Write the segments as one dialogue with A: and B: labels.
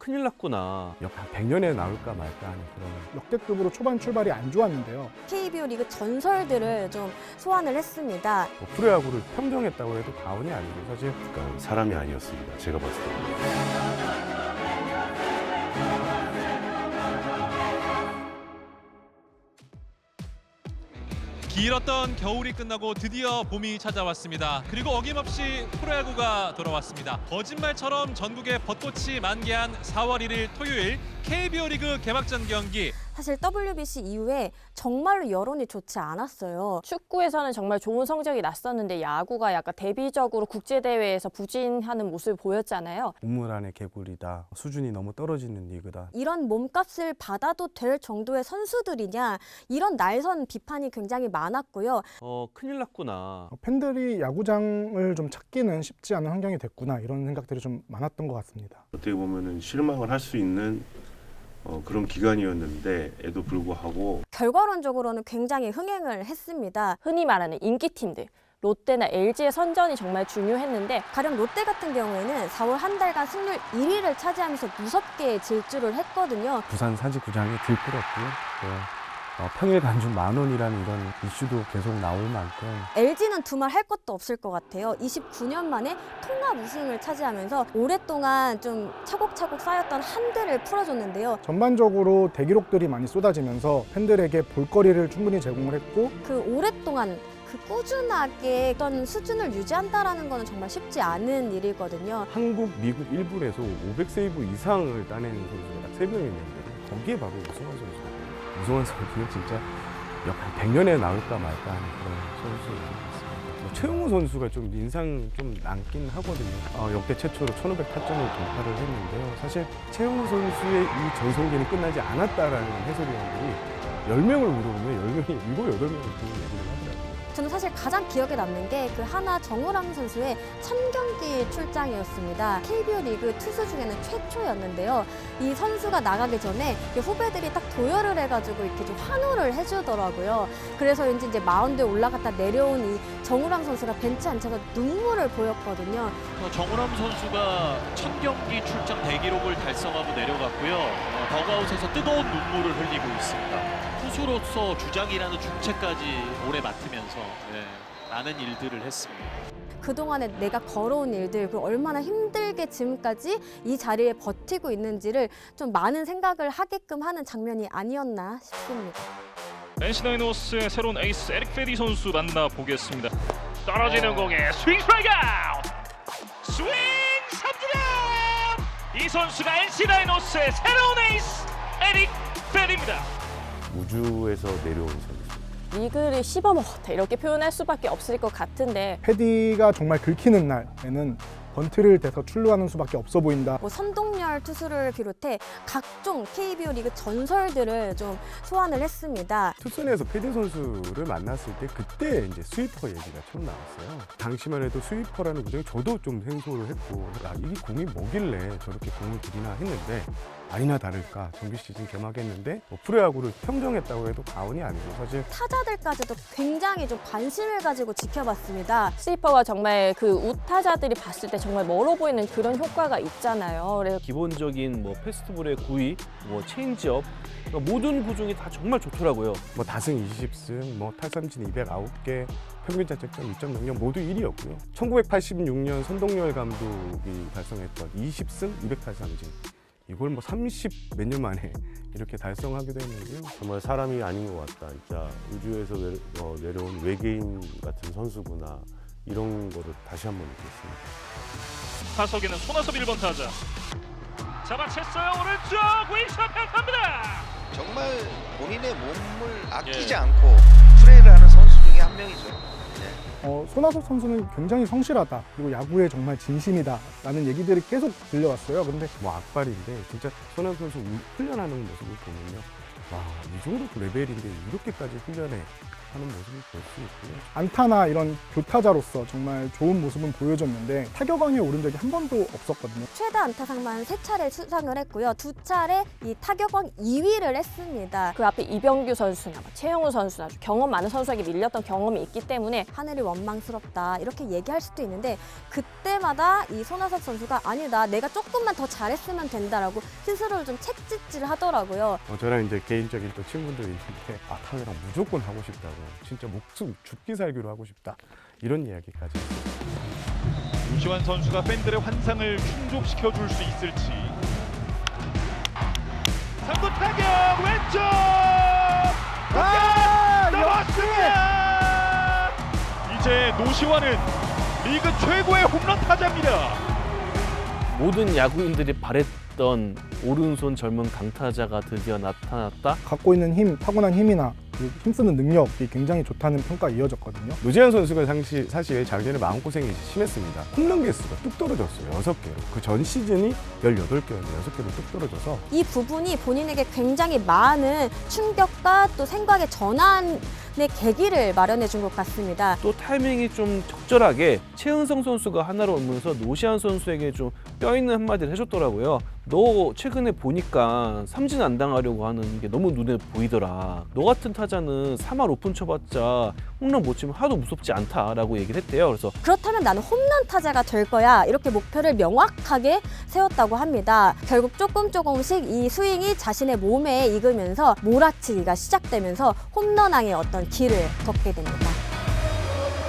A: 큰일 났구나.
B: 한 100년에 나올까 말까 하는 그런.
C: 역대급으로 초반 출발이 안 좋았는데요.
D: KBO 리그 전설들을 좀 소환을 했습니다.
B: 뭐 프로야구를 평정했다고 해도 과언이 아니고 사실
E: 그러니까 사람이 아니었습니다. 제가 봤을 때.
F: 길었던 겨울이 끝나고 드디어 봄이 찾아왔습니다. 그리고 어김없이 프로야구가 돌아왔습니다. 거짓말처럼 전국에 벚꽃이 만개한 4월 1일 토요일 KBO 리그 개막전 경기.
D: 사실 WBC 이후에 정말로 여론이 좋지 않았어요.
G: 축구에서는 정말 좋은 성적이 났었는데 야구가 약간 대비적으로 국제대회에서 부진하는 모습을 보였잖아요.
B: 우물 안의 개구리다. 수준이 너무 떨어지는 리그다.
D: 이런 몸값을 받아도 될 정도의 선수들이냐, 이런 날선 비판이 굉장히 많았고요.
A: 큰일 났구나.
C: 팬들이 야구장을 좀 찾기는 쉽지 않은 환경이 됐구나, 이런 생각들이 좀 많았던 것 같습니다.
E: 어떻게 보면은 실망을 할 수 있는 그런 기간이었는데에도 불구하고
D: 결과론적으로는 굉장히 흥행을 했습니다.
G: 흔히 말하는 인기팀들. 롯데나 LG의 선전이 정말 중요했는데
D: 가령 롯데 같은 경우에는 4월 한 달간 승률 1위를 차지하면서 무섭게 질주를 했거든요.
B: 부산 사직구장이 들끓었고요. 평일 간주 10,000원이라는 이런 이슈도 계속 나올 만큼
D: LG는 두말 할 것도 없을 것 같아요. 29년 만에 통합 우승을 차지하면서 오랫동안 좀 차곡차곡 쌓였던 한들을 풀어줬는데요.
C: 전반적으로 대기록들이 많이 쏟아지면서 팬들에게 볼거리를 충분히 제공을 했고,
D: 그 오랫동안 그 꾸준하게 어떤 수준을 유지한다라는 거는 정말 쉽지 않은 일이거든요.
B: 한국, 미국 1부에서 500세이브 이상을 따낸 선수가 딱 3명 있는데 거기에 바로 우승환 선수. 우승환 선수는 진짜 한 100년에 나올까 말까 하는 그런 선수인 것 같습니다. 최용우 선수가 좀 인상 좀 남긴 하거든요. 역대 최초로 1,500타점을 돌파를 했는데요. 사실 최용우 선수의 이 전성기는 끝나지 않았다라는 해설위원들이 10명을 물어보면 10명이 7, 8명을 그 얘기를 하더라고요.
D: 저는 사실 가장 기억에 남는 게 그 하나 정우람 선수의 1000경기 출장이었습니다. KBO 리그 투수 중에는 최초였는데요. 이 선수가 나가기 전에 후배들이 딱 도열을 해가지고 이렇게 좀 환호를 해주더라고요. 그래서 왠지 이제 마운드에 올라갔다 내려온 이 정우람 선수가 벤치 앉혀서 눈물을 보였거든요.
H: 정우람 선수가 1000경기 출장 대기록을 달성하고 내려갔고요. 더그아웃에서 뜨거운 눈물을 흘리고 있습니다. 투수로서 주장이라는 중체까지 오래 맡으면서 많은 일들을 했습니다.
D: 그동안에 내가 걸어온 일들, 그리고 얼마나 힘들게 지금까지 이 자리에 버티고 있는지를 좀 많은 생각을 하게끔 하는 장면이 아니었나 싶습니다.
I: NC 다이노스의 새로운 에이스 에릭 페디 선수 만나보겠습니다. 떨어지는 공에 스윙 스트라이크 아웃! 스윙 삼진아웃! 이 선수가 NC 다이노스의 새로운 에이스 에릭 페디입니다.
E: 우주에서 내려온 선수.
G: 리그를 씹어먹었다 이렇게 표현할 수밖에 없을 것 같은데
C: 패디가 정말 긁히는 날에는 번트를 대서 출루하는 수밖에 없어 보인다.
D: 뭐 선동열 투수를 비롯해 각종 KBO 리그 전설들을 좀 소환을 했습니다.
B: 투순에서 패디 선수를 만났을 때 그때 이제 스위퍼 얘기가 처음 나왔어요. 당시만 해도 스위퍼라는 구장이 저도 좀 생소를 했고, 이게 공이 뭐길래 저렇게 공을 들이나 했는데 아니나 다를까 정규 시즌 개막했는데 프로야구를 평정했다고 해도 과언이 아니고 사실
D: 타자들까지도 굉장히 좀 관심을 가지고 지켜봤습니다.
G: 스위퍼가 정말 그 우타자들이 봤을 때 정말 멀어 보이는 그런 효과가 있잖아요. 그래서
A: 기본적인 패스트볼의 구위, 체인지업, 그러니까 모든 구종이 다 정말 좋더라고요.
B: 다승 20승, 탈삼진 209개, 평균 자책점 2.00 모두 1위였고요. 1986년 선동열 감독이 달성했던 20승 283진. 이걸 30 몇 년 만에 이렇게 달성하기도 했는데요.
E: 정말 사람이 아닌 것 같다. 진짜 우주에서 내려온 외계인 같은 선수구나. 이런 거를 다시 한번 느꼈습니다.
I: 타석에는 손아섭 1번 타자. 잡아챘어요. 오른쪽 윙스업 평타입니다.
J: 정말 본인의 몸을 아끼지 않고 플레이를 하는 선수 중에 한 명이죠.
C: 손아섭 선수는 굉장히 성실하다, 그리고 야구에 정말 진심이다 라는 얘기들이 계속 들려왔어요. 근데
B: 악발인데 진짜 손아섭 선수 훈련하는 모습을 보면요. 와, 이 정도 레벨인데 이렇게까지 훈련해 하는 모습을 볼 수 있고요.
C: 안타나 이런 교타자로서 정말 좋은 모습은 보여줬는데 타격왕에 오른 적이 한 번도 없었거든요.
D: 최다 안타상만 3차례 수상을 했고요. 2차례 이 타격왕 2위를 했습니다.
G: 그 앞에 이병규 선수나 최영우 선수나 경험 많은 선수에게 밀렸던 경험이 있기 때문에
D: 하늘이 원망스럽다 이렇게 얘기할 수도 있는데 그때마다 이 손아섭 선수가 아니다 내가 조금만 더 잘했으면 된다라고 스스로를 좀 책짓질 하더라고요.
B: 저랑 이제 개인적인 또 친구들이 있는데 타회랑 무조건 하고 싶다고 진짜 목숨 죽기 살기로 하고 싶다 이런 이야기까지
I: 유시환 선수가 팬들의 환상을 충족시켜 줄 수 있을지. 3구 타격 왼쪽 넘었습니다. 이제 노시환은 리그 최고의 홈런 타자입니다.
A: 모든 야구인들이 바랬던 오른손 젊은 강타자가 드디어 나타났다.
C: 갖고 있는 힘, 타고난 힘이나 그 힘쓰는 능력이 굉장히 좋다는 평가가 이어졌거든요.
B: 노지환 선수가 사실 작년에 마음고생이 심했습니다. 홈런 개수가 뚝 떨어졌어요. 6개로. 그 전 시즌이 18개였는데 6개로 뚝 떨어져서
D: 이 부분이 본인에게 굉장히 많은 충격과 또 생각의 전환의 계기를 마련해 준 것 같습니다.
A: 또 타이밍이 좀 적절하게 최은성 선수가 하나로 오면서 노시환 선수에게 좀 뼈있는 한마디를 해줬더라고요. 너 최근에 보니까 삼진 안 당하려고 하는 게 너무 눈에 보이더라. 너 같은 타자는 3할 오픈 쳐봤자 홈런 못 치면 하도 무섭지 않다라고 얘기를 했대요. 그래서
D: 그렇다면 나는 홈런 타자가 될 거야 이렇게 목표를 명확하게 세웠다고 합니다. 결국 조금씩 이 스윙이 자신의 몸에 익으면서 몰아치기가 시작되면서 홈런왕의 어떤 길을 걷게 됩니다.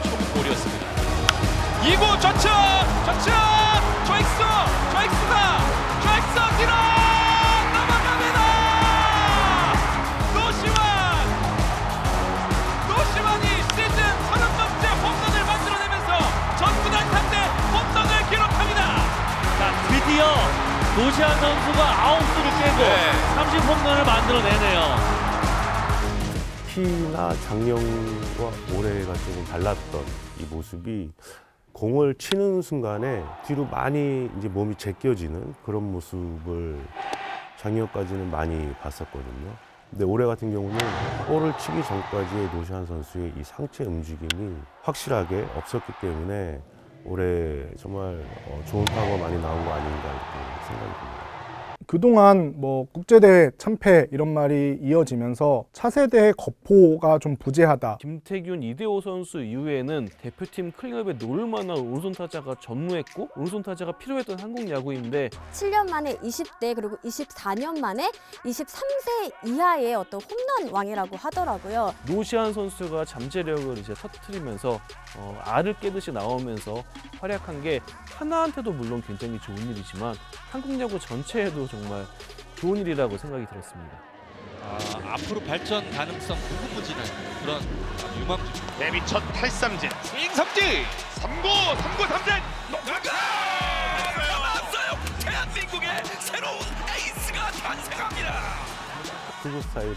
F: 초구볼이었습니다. 2구 좌측 좌익수가 뒤로 넘어갑니다. 노시환이 시즌 30번째 홈런을 만들어내면서 전구단 상대 홈런을 기록합니다.
H: 자, 드디어 노시환 선수가 아웃수를 깨고 30홈런을 만들어내네요.
E: 특히나 작년과 올해가 조금 달랐던 이 모습이 공을 치는 순간에 뒤로 많이 이제 몸이 제껴지는 그런 모습을 작년까지는 많이 봤었거든요. 근데 올해 같은 경우는 볼을 치기 전까지의 노시환 선수의 이 상체 움직임이 확실하게 없었기 때문에 올해 정말 좋은 타구가 많이 나온 거 아닌가 이렇게 생각이 듭니다.
C: 그동안 뭐 국제대회 참패 이런 말이 이어지면서 차세대의 거포가 좀 부재하다.
A: 김태균, 이대호 선수 이후에는 대표팀 클린업에 놓을 만한 오른손 타자가 전무했고 오른손 타자가 필요했던 한국 야구인데
D: 7년 만에 20대 그리고 24년 만에 23세 이하의 어떤 홈런 왕이라고 하더라고요.
A: 노시환 선수가 잠재력을 이제 터뜨리면서 알을 깨듯이 나오면서 활약한 게 하나한테도 물론 굉장히 좋은 일이지만 한국 야구 전체에도 정말 좋은 일이라고 생각이 들었습니다.
F: 앞으로 발전 가능성 무궁무진한 그런 유망주.
I: 데뷔 첫 탈삼진 스윙 삼진 3구 삼진
F: 나왔어요. 대한민국의 새로운 에이스가 탄생합니다.
E: 투구 스타일은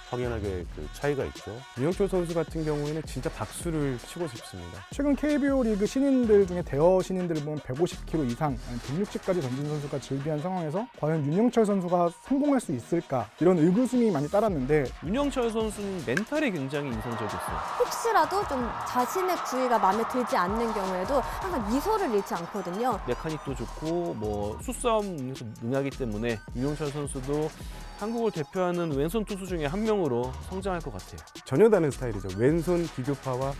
E: 확연하게 그 차이가 있죠.
B: 윤영철 선수 같은 경우에는 진짜 박수를 치고 싶습니다.
C: 최근 KBO 리그 신인들 중에 대여 신인들을 보면 150km 이상, 아니 160까지 던진 선수가 즐비한 상황에서 과연 윤영철 선수가 성공할 수 있을까 이런 의구심이 많이 따랐는데
A: 윤영철 선수는 멘탈이 굉장히 인상적이었어요.
D: 혹시라도 좀 자신의 구위가 마음에 들지 않는 경우에도 항상 미소를 잃지 않거든요.
A: 메카닉도 좋고 뭐 수싸움에서 능하기 때문에 윤영철 선수도 한국을 대표하는 왼손 투수 중에 한 명으로 성장할 것 같아요.
B: 전혀 다른 스타일이죠. 왼손 기교파와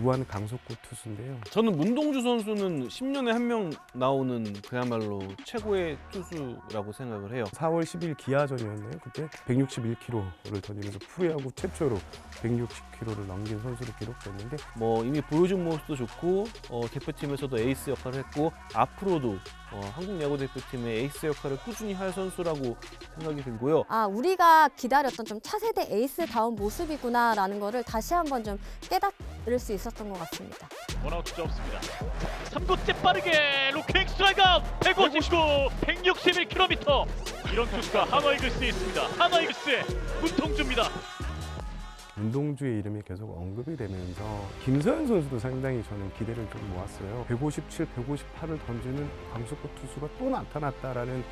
B: 우한 강속구 투수인데요.
A: 저는 문동주 선수는 10년에 한 명 나오는 그야말로 최고의 투수라고 생각을 해요.
B: 4월 10일 기아전이었네요. 그때 161km를 던지면서 프로야구 최초로 160km를 넘긴 선수로 기록됐는데
A: 뭐 이미 보여준 모습도 좋고 대표팀에서도 에이스 역할을 했고 앞으로도 한국 야구 대표팀의 에이스 역할을 꾸준히 할 선수라고 생각이 들고요.
D: 우리가 기다렸던 좀 차세대 에이스다운 모습이구나라는 거를 다시 한번 좀 깨달을 수 있었던 것 같습니다.
I: 원아웃 주자 없습니다. 3구째 빠르게 루킹 스트라이크 159 161km 이런 투수가 한화 이글스에 있습니다. 한화 이글스의 문통주입니다.
B: 문동주의 이름이 계속 언급이 되면서 김서현 선수도 상당히 저는 기대를 좀 모았어요. 157, 158을 던지는 강속구 투수가 또 나타났다라는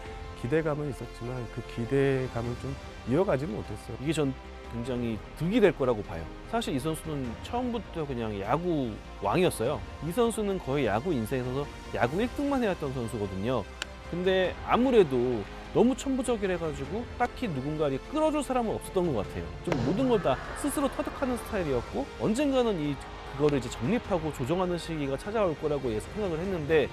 B: 기대감은 있었지만 그 기대감을 좀 이어가지 못했어요.
A: 이게 전 굉장히 득이 될 거라고 봐요. 사실 이 선수는 처음부터 그냥 야구 왕이었어요. 이 선수는 거의 야구 인생에서 야구 1등만 해왔던 선수거든요. 근데 아무래도 너무 천부적이라가지고 딱히 누군가를 끌어줄 사람은 없었던 것 같아요. 좀 모든 걸 다 스스로 터득하는 스타일이었고 언젠가는 이 그거를 이제 정립하고 조정하는 시기가 찾아올 거라고 생각을 했는데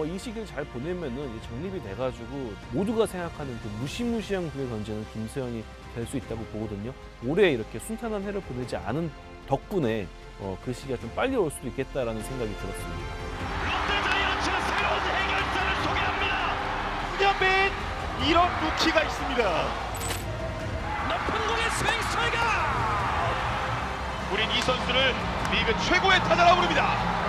A: 이 시기를 잘 보내면은 이 정립이 돼가지고 모두가 생각하는 그 무시무시한 구에 던지는 김서현이 될 수 있다고 보거든요. 올해 이렇게 순탄한 해를 보내지 않은 덕분에 그 시기가 좀 빨리 올 수도 있겠다라는 생각이 들었습니다.
I: 롯데자이언츠 새로운 해결사를 소개합니다. 문현빈 이런 루키가 있습니다. 높은 공의 스윙 스트라이크. 우린 이 선수를 리그 최고의 타자라고 부릅니다.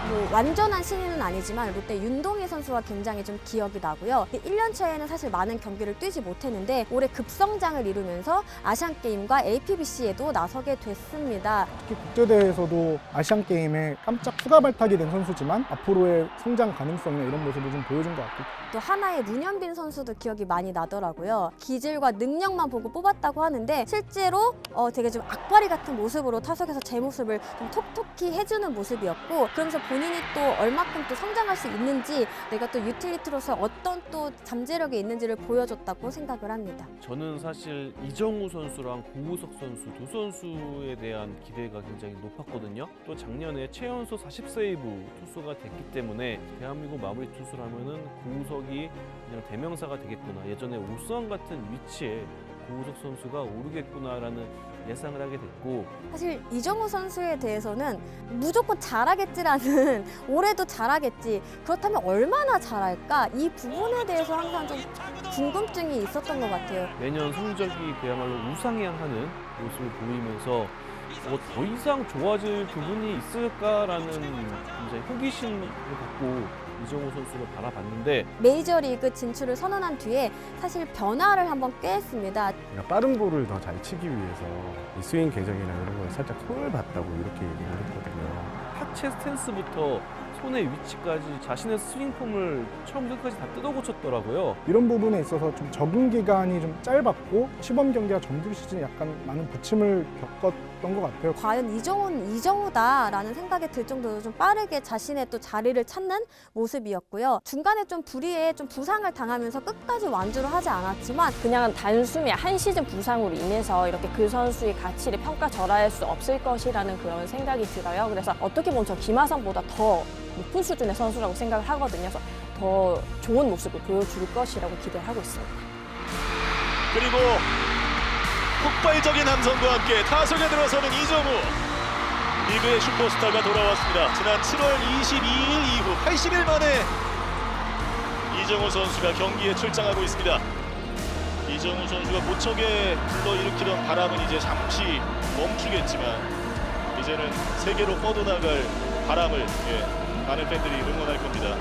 D: 뭐 완전한 신인은 아니지만 롯데 윤동희 선수가 굉장히 좀 기억이 나고요. 1년 차에는 사실 많은 경기를 뛰지 못했는데 올해 급성장을 이루면서 아시안게임과 APBC에도 나서게 됐습니다.
C: 특히 국제대회에서도 아시안게임에 깜짝 추가 발탁이 된 선수지만 앞으로의 성장 가능성이나 이런 모습을 좀 보여준 것 같고
D: 또 하나의 문현빈 선수도 기억이 많이 나더라고요. 기질과 능력만 보고 뽑았다고 하는데 실제로 되게 좀 악바리 같은 모습으로 타석에서 제 모습을 좀 톡톡히 해주는 모습이었고 그러면서 본인이 또 얼마큼 또 성장할 수 있는지 내가 또 유틸리티로서 어떤 또 잠재력이 있는지를 보여줬다고 생각을 합니다.
A: 저는 사실 이정우 선수랑 고우석 선수 두 선수에 대한 기대가 굉장히 높았거든요. 또 작년에 최연소 40세이브 투수가 됐기 때문에 대한민국 마무리 투수라면은 고우석이 그냥 대명사가 되겠구나. 예전에 오수환 같은 위치에 고우석 선수가 오르겠구나라는 예상을 하게 됐고
D: 사실 이정우 선수에 대해서는 무조건 잘하겠지라는 올해도 잘하겠지 그렇다면 얼마나 잘할까 이 부분에 대해서 항상 좀 궁금증이 있었던 것 같아요.
A: 매년 성적이 그야말로 우상향하는 모습을 보이면서 더 이상 좋아질 부분이 있을까라는 굉장히 호기심을 갖고 이정우 선수를 바라봤는데
D: 메이저리그 진출을 선언한 뒤에 사실 변화를 한번 꾀했습니다.
B: 그러니까 빠른 볼을 더 잘 치기 위해서 이 스윙 개정이나 이런 거에 살짝 손을 봤다고 이렇게 얘기를 했거든요.
A: 하체 스탠스부터 손의 위치까지 자신의 스윙 폼을 처음부터 끝까지 다 뜯어 고쳤더라고요.
C: 이런 부분에 있어서 좀 적응 기간이 좀 짧았고 시범 경기와 정규 시즌에 약간 많은 부침을 겪었던 것 같아요.
D: 과연 이정우는 이정우다라는 생각이 들 정도로 좀 빠르게 자신의 또 자리를 찾는 모습이었고요. 중간에 좀 불의에 좀 부상을 당하면서 끝까지 완주를 하지 않았지만
G: 그냥 단숨에 한 시즌 부상으로 인해서 이렇게 그 선수의 가치를 평가절하할 수 없을 것이라는 그런 생각이 들어요. 그래서 어떻게 보면 저 김하성보다 더 높은 수준의 선수라고 생각을 하거든요. 그래서 더 좋은 모습을 보여줄 것이라고 기대를 하고 있습니다.
I: 그리고 폭발적인 함성과 함께 타석에 들어서는 이정우. 리그의 슈퍼스타가 돌아왔습니다. 지난 7월 22일 이후 80일 만에 이정우 선수가 경기에 출장하고 있습니다. 이정우 선수가 모처게 불러일으키던 바람은 이제 잠시 멈추겠지만 이제는 세계로 뻗어나갈 바람을 많은 팬들이 응원할 겁니다.